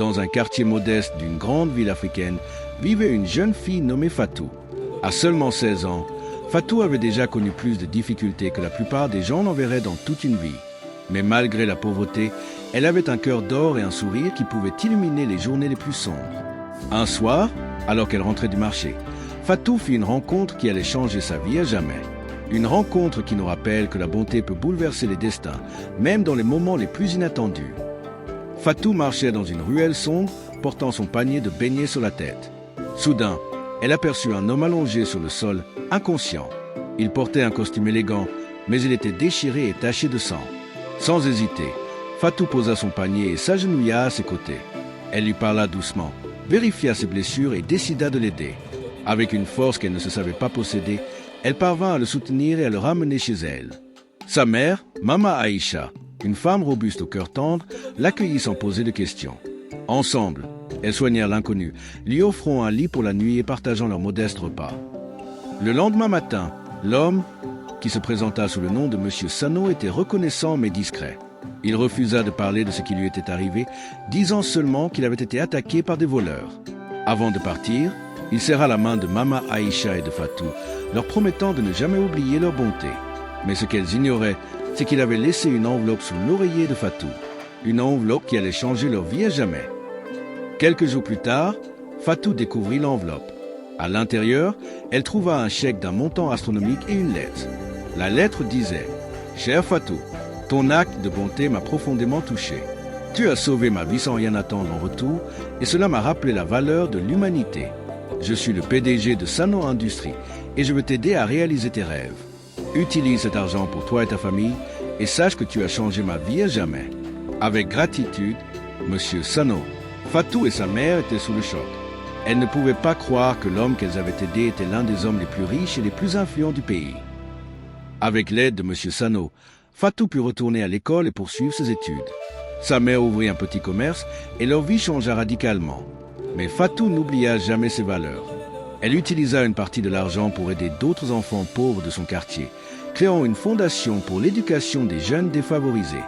Dans un quartier modeste d'une grande ville africaine, vivait une jeune fille nommée Fatou. À seulement 16 ans, Fatou avait déjà connu plus de difficultés que la plupart des gens n'en verraient dans toute une vie. Mais malgré la pauvreté, elle avait un cœur d'or et un sourire qui pouvaient illuminer les journées les plus sombres. Un soir, alors qu'elle rentrait du marché, Fatou fit une rencontre qui allait changer sa vie à jamais. Une rencontre qui nous rappelle que la bonté peut bouleverser les destins, même dans les moments les plus inattendus. Fatou marchait dans une ruelle sombre, portant son panier de beignets sur la tête. Soudain, elle aperçut un homme allongé sur le sol, inconscient. Il portait un costume élégant, mais il était déchiré et taché de sang. Sans hésiter, Fatou posa son panier et s'agenouilla à ses côtés. Elle lui parla doucement, vérifia ses blessures et décida de l'aider. Avec une force qu'elle ne se savait pas posséder, elle parvint à le soutenir et à le ramener chez elle. Sa mère, Mama Aïcha, une femme robuste au cœur tendre, l'accueillit sans poser de questions. Ensemble, elles soignèrent l'inconnu, lui offrant un lit pour la nuit et partageant leur modeste repas. Le lendemain matin, l'homme, qui se présenta sous le nom de Monsieur Sano, était reconnaissant mais discret. Il refusa de parler de ce qui lui était arrivé, disant seulement qu'il avait été attaqué par des voleurs. Avant de partir, il serra la main de Mama Aïcha et de Fatou, leur promettant de ne jamais oublier leur bonté. Mais ce qu'elles ignoraient, c'est qu'il avait laissé une enveloppe sous l'oreiller de Fatou. Une enveloppe qui allait changer leur vie à jamais. Quelques jours plus tard, Fatou découvrit l'enveloppe. À l'intérieur, elle trouva un chèque d'un montant astronomique et une lettre. La lettre disait « Cher Fatou, ton acte de bonté m'a profondément touché. Tu as sauvé ma vie sans rien attendre en retour et cela m'a rappelé la valeur de l'humanité. Je suis le PDG de Sano Industries et je veux t'aider à réaliser tes rêves. Utilise cet argent pour toi et ta famille et sache que tu as changé ma vie à jamais. Avec gratitude, Monsieur Sano. » Fatou et sa mère étaient sous le choc. Elles ne pouvaient pas croire que l'homme qu'elles avaient aidé était l'un des hommes les plus riches et les plus influents du pays. Avec l'aide de Monsieur Sano, Fatou put retourner à l'école et poursuivre ses études. Sa mère ouvrit un petit commerce et leur vie changea radicalement. Mais Fatou n'oublia jamais ses valeurs. Elle utilisa une partie de l'argent pour aider d'autres enfants pauvres de son quartier, créant une fondation pour l'éducation des jeunes défavorisés.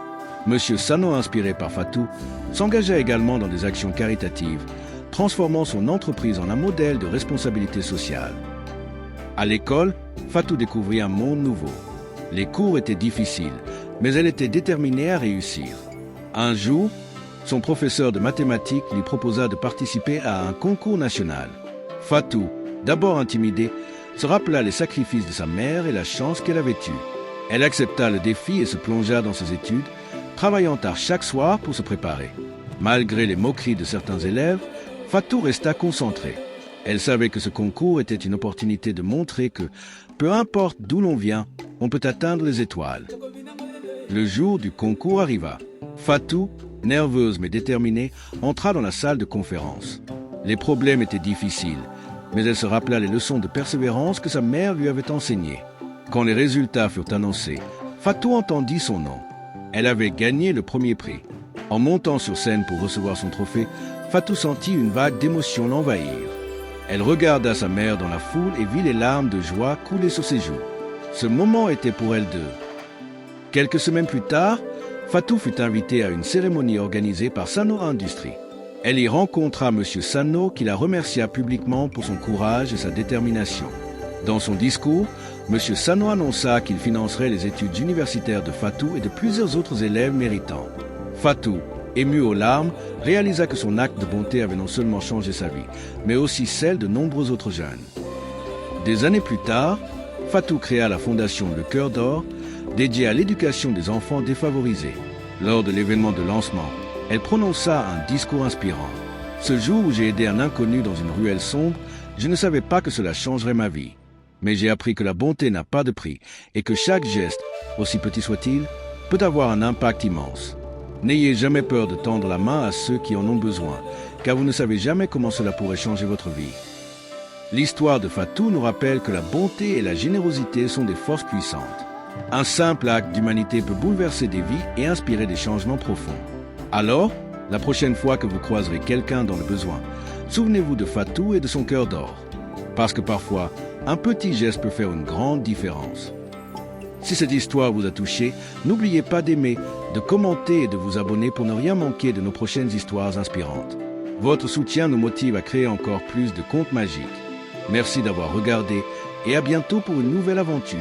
Monsieur Sano, inspiré par Fatou, s'engagea également dans des actions caritatives, transformant son entreprise en un modèle de responsabilité sociale. À l'école, Fatou découvrit un monde nouveau. Les cours étaient difficiles, mais elle était déterminée à réussir. Un jour, son professeur de mathématiques lui proposa de participer à un concours national. Fatou, d'abord intimidée, se rappela les sacrifices de sa mère et la chance qu'elle avait eue. Elle accepta le défi et se plongea dans ses études, travaillant tard chaque soir pour se préparer. Malgré les moqueries de certains élèves, Fatou resta concentrée. Elle savait que ce concours était une opportunité de montrer que, peu importe d'où l'on vient, on peut atteindre les étoiles. Le jour du concours arriva. Fatou, nerveuse mais déterminée, entra dans la salle de conférence. Les problèmes étaient difficiles, mais elle se rappela les leçons de persévérance que sa mère lui avait enseignées. Quand les résultats furent annoncés, Fatou entendit son nom. Elle avait gagné le premier prix. En montant sur scène pour recevoir son trophée, Fatou sentit une vague d'émotion l'envahir. Elle regarda sa mère dans la foule et vit les larmes de joie couler sur ses joues. Ce moment était pour elle deux. Quelques semaines plus tard, Fatou fut invitée à une cérémonie organisée par Sano Industries. Elle y rencontra M. Sano qui la remercia publiquement pour son courage et sa détermination. Dans son discours, M. Sano annonça qu'il financerait les études universitaires de Fatou et de plusieurs autres élèves méritants. Fatou, émue aux larmes, réalisa que son acte de bonté avait non seulement changé sa vie, mais aussi celle de nombreux autres jeunes. Des années plus tard, Fatou créa la fondation Le Cœur d'Or, dédiée à l'éducation des enfants défavorisés. Lors de l'événement de lancement, elle prononça un discours inspirant. « Ce jour où j'ai aidé un inconnu dans une ruelle sombre, je ne savais pas que cela changerait ma vie. Mais j'ai appris que la bonté n'a pas de prix et que chaque geste, aussi petit soit-il, peut avoir un impact immense. N'ayez jamais peur de tendre la main à ceux qui en ont besoin, car vous ne savez jamais comment cela pourrait changer votre vie. » L'histoire de Fatou nous rappelle que la bonté et la générosité sont des forces puissantes. Un simple acte d'humanité peut bouleverser des vies et inspirer des changements profonds. Alors, la prochaine fois que vous croiserez quelqu'un dans le besoin, souvenez-vous de Fatou et de son cœur d'or. Parce que parfois, un petit geste peut faire une grande différence. Si cette histoire vous a touché, n'oubliez pas d'aimer, de commenter et de vous abonner pour ne rien manquer de nos prochaines histoires inspirantes. Votre soutien nous motive à créer encore plus de contes magiques. Merci d'avoir regardé et à bientôt pour une nouvelle aventure.